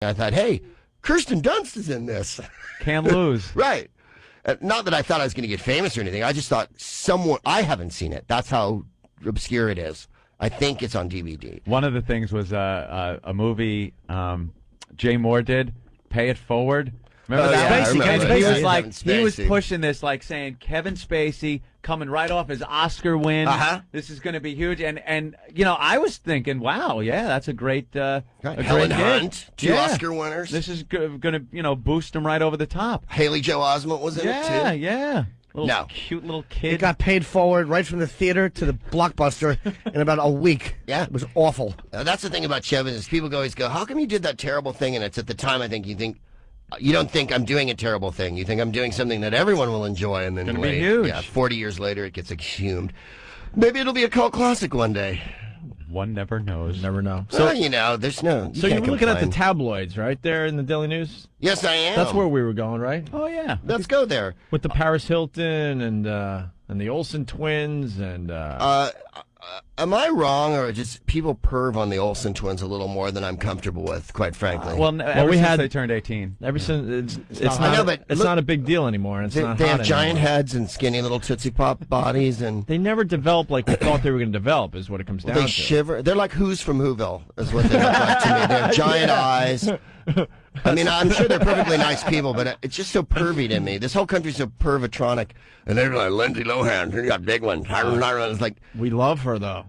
I thought, hey, Kirsten Dunst is in this. Can't lose. Right. Not that I thought I was going to get famous or anything. I just thought I haven't seen it. That's how obscure it is. I think it's on DVD. One of the things was a movie Jay Moore did, Pay It Forward. Remember that? Spacey. He was pushing this, like saying Kevin Spacey coming right off his Oscar win. This is going to be huge, and I was thinking, wow, yeah, that's a great, Helen Hunt, two Oscar winners. This is going to boost him right over the top. Haley Joel Osment was in it too. Yeah. Cute little kid. It got paid forward right from the theater to the Blockbuster in about a week. Yeah. It was awful. That's the thing about show business. People always go, how come you did that terrible thing? And it's at the time, I think, you don't think I'm doing a terrible thing. You think I'm doing something that everyone will enjoy, and then it's gonna be huge. 40 years later, it gets exhumed. Maybe it'll be a cult classic one day. One never knows. Never know. So there's no. So you're looking at the tabloids, right there in the Daily News. Yes, I am. That's where we were going, right? Oh yeah. Let's go there with the Paris Hilton and the Olsen twins and. Am I wrong, or just people perv on the Olsen twins a little more than I'm comfortable with, quite frankly? Ever since they turned 18. Ever since it's not a big deal anymore. And they have giant heads and skinny little Tootsie Pop bodies, and they never develop like they thought they were going to develop. Is what it comes down to. They shiver. They're like Who's from Whoville, is what they look like to me. They have giant eyes. I mean, I'm sure they're perfectly nice people, but it's just so pervy to me. This whole country's so pervatronic. And they're like, Lindsay Lohan, you got big ones. It's like, we love her, though.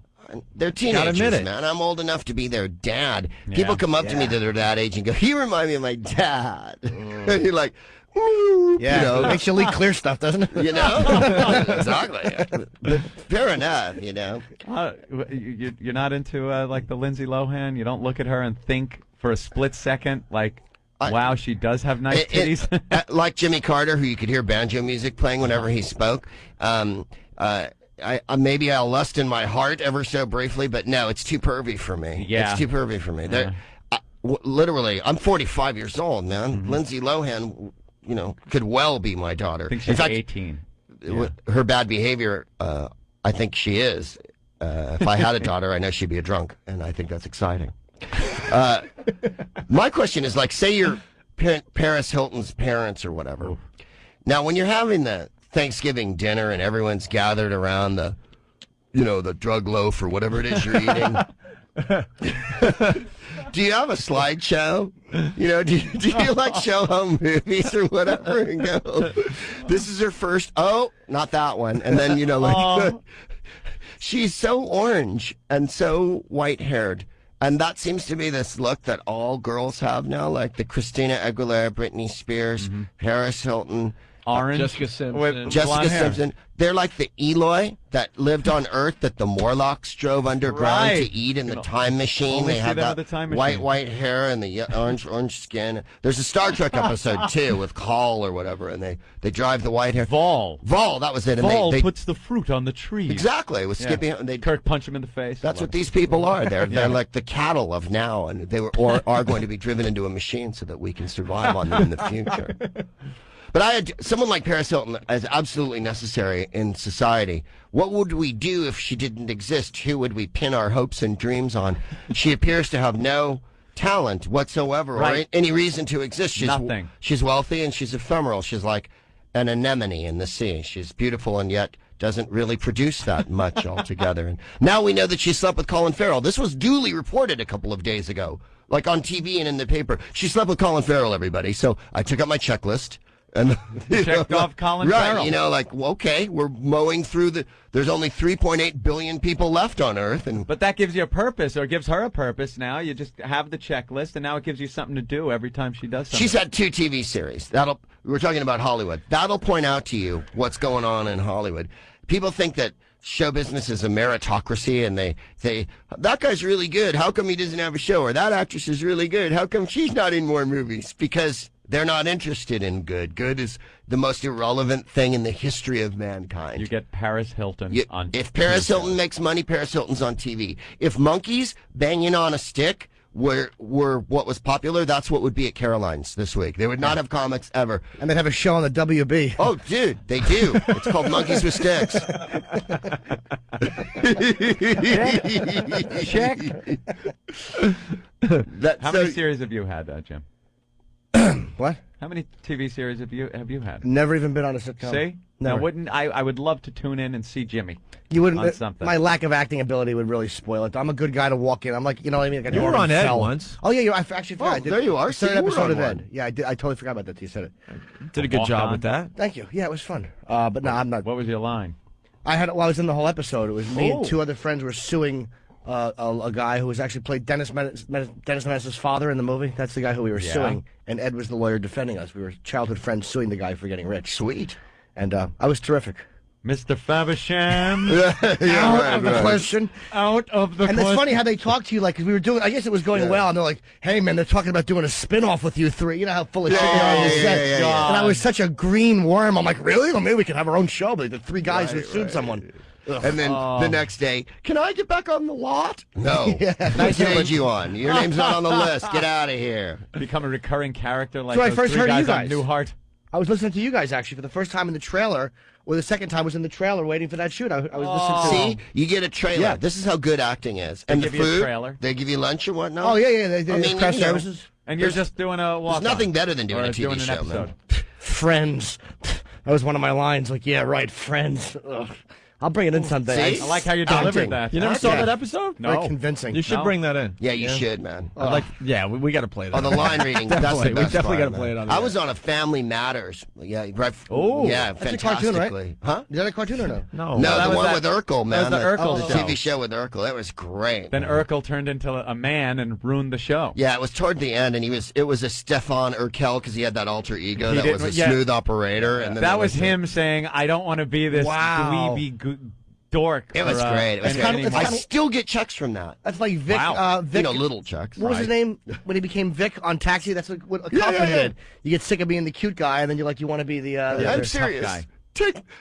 They're teenagers, man. I'm old enough to be their dad. Yeah. People come up to me that are that age and go, you remind me of my dad. And you're like, yeah, it makes you leak clear stuff, doesn't it? Exactly. But fair enough, You're not into like the Lindsay Lohan? You don't look at her and think for a split second, like, wow, she does have nice titties? Like Jimmy Carter, who you could hear banjo music playing whenever he spoke. Maybe I'll lust in my heart ever so briefly, but no, it's too pervy for me. Yeah. It's too pervy for me. Yeah. Literally, I'm 45 years old, man. Mm-hmm. Lindsay Lohan, could well be my daughter. I think she's 18. Her bad behavior, I think she is. If I had a daughter, I know she'd be a drunk, and I think that's exciting. My question is, like, say you're Paris Hilton's parents or whatever. Ooh. Now, when you're having the Thanksgiving dinner and everyone's gathered around the drug loaf or whatever it is you're eating, do you have a slideshow? Do you like show home movies or whatever and go, this is her first, not that one. And then, she's so orange and so white-haired. And that seems to be this look that all girls have now, like the Christina Aguilera, Britney Spears, Paris Hilton. Orange. Jessica Simpson. Jessica Simpson. They're like the Eloy that lived on Earth that the Morlocks drove underground to eat in the time machine. They have that white hair and the orange skin. There's a Star Trek episode, too, with Call or whatever, and they drive the white hair. Vol, that was it. And Vol puts the fruit on the tree. Exactly. It was Skippy. Kirk punch him in the face. That's what these people are. They're like the cattle of now, and they are going to be driven into a machine so that we can survive on them in the future. But someone like Paris Hilton is absolutely necessary in society. What would we do if she didn't exist? Who would we pin our hopes and dreams on? She appears to have no talent whatsoever or any reason to exist. Nothing. She's wealthy and she's ephemeral. She's like an anemone in the sea. She's beautiful and yet doesn't really produce that much altogether. And now we know that she slept with Colin Farrell. This was duly reported a couple of days ago, like on TV and in the paper. She slept with Colin Farrell, everybody. So I took out my checklist. And checked off Colin Farrell. Okay, we're mowing through there's only 3.8 billion people left on Earth. But that gives you a purpose, or gives her a purpose now. You just have the checklist, and now it gives you something to do every time she does something. She's had 2 TV series. We're talking about Hollywood. That'll point out to you what's going on in Hollywood. People think that show business is a meritocracy, and they say, that guy's really good. How come he doesn't have a show? Or that actress is really good. How come she's not in more movies? Because they're not interested in good. Good is the most irrelevant thing in the history of mankind. You get Paris Hilton on TV. If Paris Hilton makes money, Paris Hilton's on TV. If monkeys banging on a stick were what was popular, that's what would be at Caroline's this week. They would not have comics ever. And they'd have a show on the WB. Oh, dude, they do. It's called Monkeys with Sticks. Check. How many series have you had, Jim? What? How many TV series have you had? Never even been on a sitcom. See? Never. Now, I would love to tune in and see Jimmy. You wouldn't. On something. My lack of acting ability would really spoil it. I'm a good guy to walk in. I'm like, you know what I mean? Like you were on Ed once. Oh yeah, I actually forgot. I did, there you are. I started an See, you were episode of on Ed. one. Yeah, I did. I totally forgot about that. You said it. Did a good job with that. Thank you. Yeah, it was fun. But no, I'm not. What was your line? I was in the whole episode. It was me and two other friends were suing a guy who was actually played Dennis Menace's father in the movie. That's the guy who we were suing, and Ed was the lawyer defending us. We were childhood friends suing the guy for getting rich. Sweet. And I was terrific. Mr. Faversham. Out of the question. Out of the And it's funny how they talk to you like, 'cause we were doing, I guess it was going well, and they're like, hey man, they're talking about doing a spin-off with you three. You know how full of shit they are on the set. And I was such a green worm. I'm like, really? Well, maybe we could have our own show, but the three guys who sued someone. Ugh. And then the next day, can I get back on the lot? No. What stage you on? Your name's not on the list. Get out of here. Become a recurring character like So I those first three heard of guys you on guys. Newhart. I was listening to you guys actually for the first time in the trailer, or the second time was in the trailer waiting for that shoot. I was listening to. See, you get a trailer. Yeah. This is how good acting is. And give the you a food, trailer. they give you lunch or whatnot. Oh yeah, they I mean, press you know, services. And you're just doing a walk-on. There's nothing better than doing or a TV doing show, an episode. man. Friends. That was one of my lines. Like, yeah, right, Friends. Ugh. I'll bring it in someday. See? I like how you Acting. delivered that. You never saw that episode? No. Very convincing. You should bring that in. Yeah, you should, man. Yeah, we got to play that. Oh, the line reading. That's Definitely. the best We definitely part, gotta play man. it on the I air. was on a Family Matters. Yeah, right. Oh. Yeah, That's a cartoon, right? fantastically. Huh? Is that a cartoon or no? No, that the was one that- with Urkel, man. that was the Urkel show. TV show with Urkel. That was great. Then man. Urkel turned into a man and ruined the show. Yeah, it was toward the end, and it was a Stefan Urkel because he had that alter ego He that did- was a yeah. smooth operator. And then That there was the- him saying, I don't want to be this Wow. dweeby dork. It was or, great. It was It's kind of- great. it's I kind of- still get checks from that. That's like Vic. Wow. Vic, You know, little checks. what was his right? name when he became Vic on Taxi? That's like what a cop yeah. did. You get sick of being the cute guy, and then you're like, you want to be the. I'm tough serious. guy.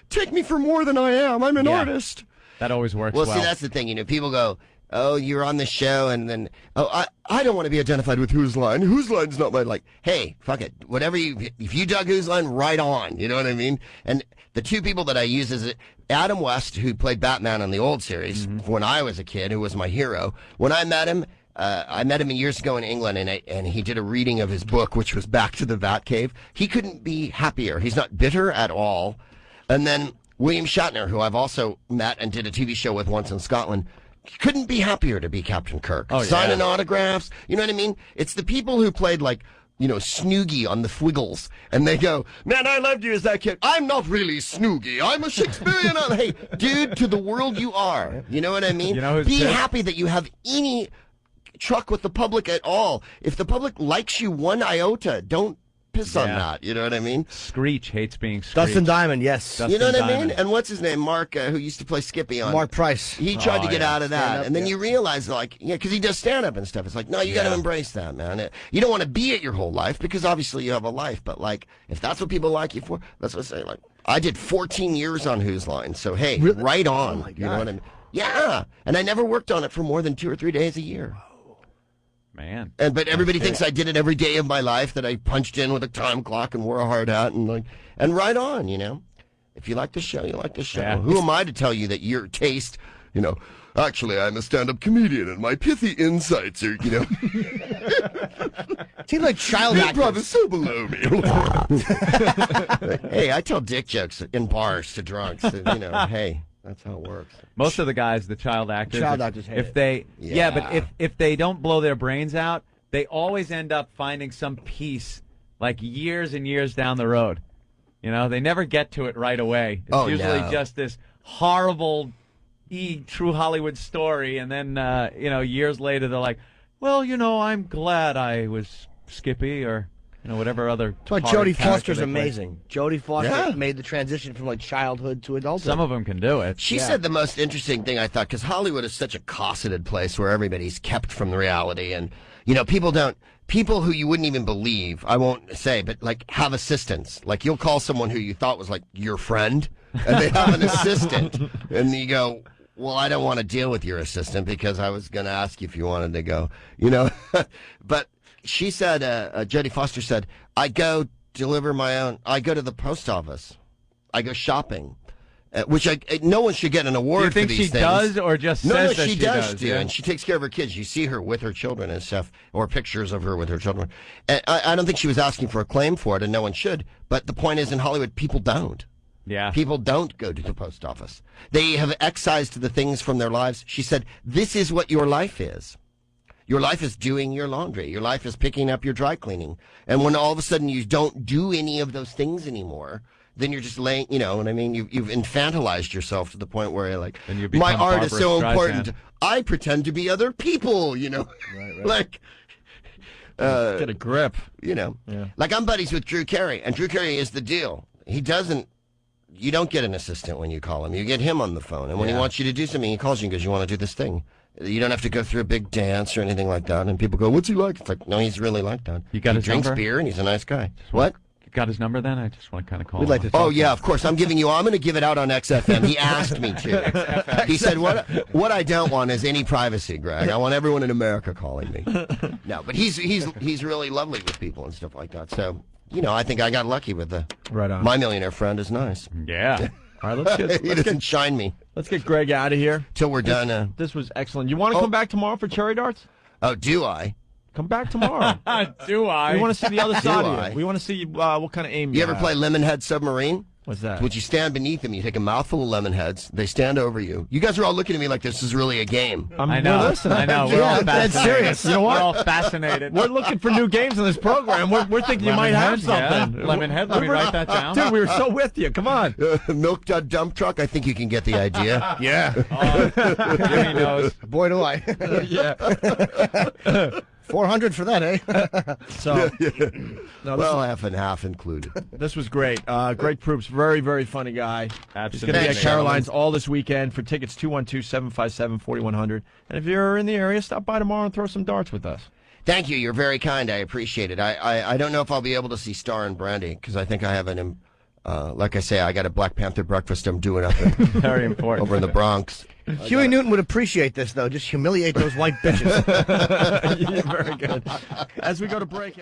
Take me for more than I am. I'm an Yeah. artist. That always works Well, well. see, that's the thing. You know, people go, "Oh, you're on the show," and then, "Oh, I don't want to be identified with Whose Line. Whose Line's not my like." Hey, fuck it. Whatever if you dug Whose Line, right on. You know what I mean? And the two people that I use is Adam West, who played Batman on the old series when I was a kid, who was my hero. When I met him years ago in England, and he did a reading of his book, which was Back to the Batcave. He couldn't be happier. He's not bitter at all. And then William Shatner, who I've also met and did a TV show with once in Scotland, couldn't be happier to be Captain Kirk. Oh, yeah. Signing autographs. You know what I mean? It's the people who played like, you know, Snoogie on the Fwiggles, and they go, "Man, I loved you as that kid. I'm not really Snoogie. I'm a Shakespearean." Hey, dude, to the world you are. You know what I mean? You know who's be pissed? happy that you have any truck with the public at all. If the public likes you one iota, don't piss on Yeah. that. You know what I mean? Screech hates being Screech. Dustin Diamond, yes. Dustin You know what I mean? Diamond. And what's his name? Mark, who used to play Skippy on. Mark Price. He tried to get yeah. out of that, Stand-up, and then yeah. you realize, like, yeah, because he does stand up and stuff. It's like, no, you got to embrace that, man. You don't want to be it your whole life because obviously you have a life, but like, if that's what people like you for, that's what I say. Like, I did 14 years on Whose Line, so hey, Really? right on. Oh, my you know God. what I mean? Yeah, and I never worked on it for more than 2 or 3 days a year. Man. But everybody thinks I did it every day of my life, that I punched in with a time clock and wore a hard hat and right on, you know. If you like the show, you like the show. Yeah. Who am I to tell you that your taste, you know, actually I'm a stand-up comedian and my pithy insights are, you know, Seems like child Big actors. Brother so below me. Hey, I tell dick jokes in bars to drunks. And, you know, hey, that's how it works. Most of the guys, the child actors, Child actors hate if it. they, Yeah. but if they don't blow their brains out, they always end up finding some piece like years and years down the road. You know, they never get to it right away. It's Oh, usually no. just this horrible, true Hollywood story, and then you know, years later they're like, well, you know, I'm glad I was Skippy, or you know, whatever other. That's why horrid Jodie character Foster's they play. amazing. Jodie Foster Yeah. made the transition from like childhood to adulthood. Some of them can do it. She said the most interesting thing, I thought, because Hollywood is such a cosseted place where everybody's kept from the reality. And, you know, people who you wouldn't even believe, I won't say, but like have assistants. Like you'll call someone who you thought was like your friend, and they have an assistant. And you go, well, I don't want to deal with your assistant because I was going to ask you if you wanted to go, you know. But she said, Jodie Foster said, I go deliver my own, I go to the post office. I go shopping. Which no one should get an award for these things. Do you think she does or just says that she does do, yeah. and she takes care of her kids. You see her with her children and stuff, or pictures of her with her children. And I don't think she was asking for a claim for it, and no one should. But the point is, in Hollywood, people don't. Yeah. People don't go to the post office. They have excised the things from their lives. She said, this is what your life is. Your life is doing your laundry. Your life is picking up your dry cleaning. And when all of a sudden you don't do any of those things anymore, then you're just laying, you know what I mean? You've infantilized yourself to the point where you're like, my art is so important. I pretend to be other people, you know? Right. Like, get a grip. You know, like I'm buddies with Drew Carey, and Drew Carey is the deal. He doesn't, you don't get an assistant when you call him. You get him on the phone. And when he wants you to do something, he calls you and goes, you want to do this thing? You don't have to go through a big dance or anything like that. And people go, what's he like? It's like, no, he's really like that. You got he his drinks number? Beer and he's a nice guy. What? You got his number then? I just want to kind of call him. Like to talk yeah, of course. I'm going to give it out on XFM. He asked me to. He said, what I don't want is any privacy, Greg. I want everyone in America calling me. No, but he's really lovely with people and stuff like that. So, you know, I think I got lucky with the Right on. My Millionaire Friend is nice. Yeah. All right, He doesn't shine me let's get Greg out of here. till we're done. This was excellent. You want to come back tomorrow for cherry darts? Oh, do I? Come back tomorrow. Do I? We want to see the other side Do of I? you. We want to see what kind of aim You ever have. play Lemonhead Submarine? What's that? Would you stand beneath them? You take a mouthful of lemon heads. They stand over you. You guys are all looking at me like this is really a game. I know. We're listening. I know. We're all that's fascinated. serious. You know what? We're all fascinated. We're looking for new games in this program. We're thinking you might have something. Lemonhead. Let me write that down. Dude, we were so with you. Come on. Milk Dud Dump Truck. I think you can get the idea. Yeah. Jimmy knows. Boy, do I. Yeah. 400 for that, eh? So, no, Well, half and half included. this was great. Greg Proops, very, very funny guy. He's going to Absolutely. be at Thanks, Caroline's all this weekend. For tickets, 212-757-4100. And if you're in the area, stop by tomorrow and throw some darts with us. Thank you. You're very kind. I appreciate it. I don't know if I'll be able to see Star and Brandy because I think I have an, like I say, I got a Black Panther breakfast I'm doing up Very important. over in the Bronx. Huey Newton would appreciate this, though. Just humiliate those white bitches. You're very good. As we go to break.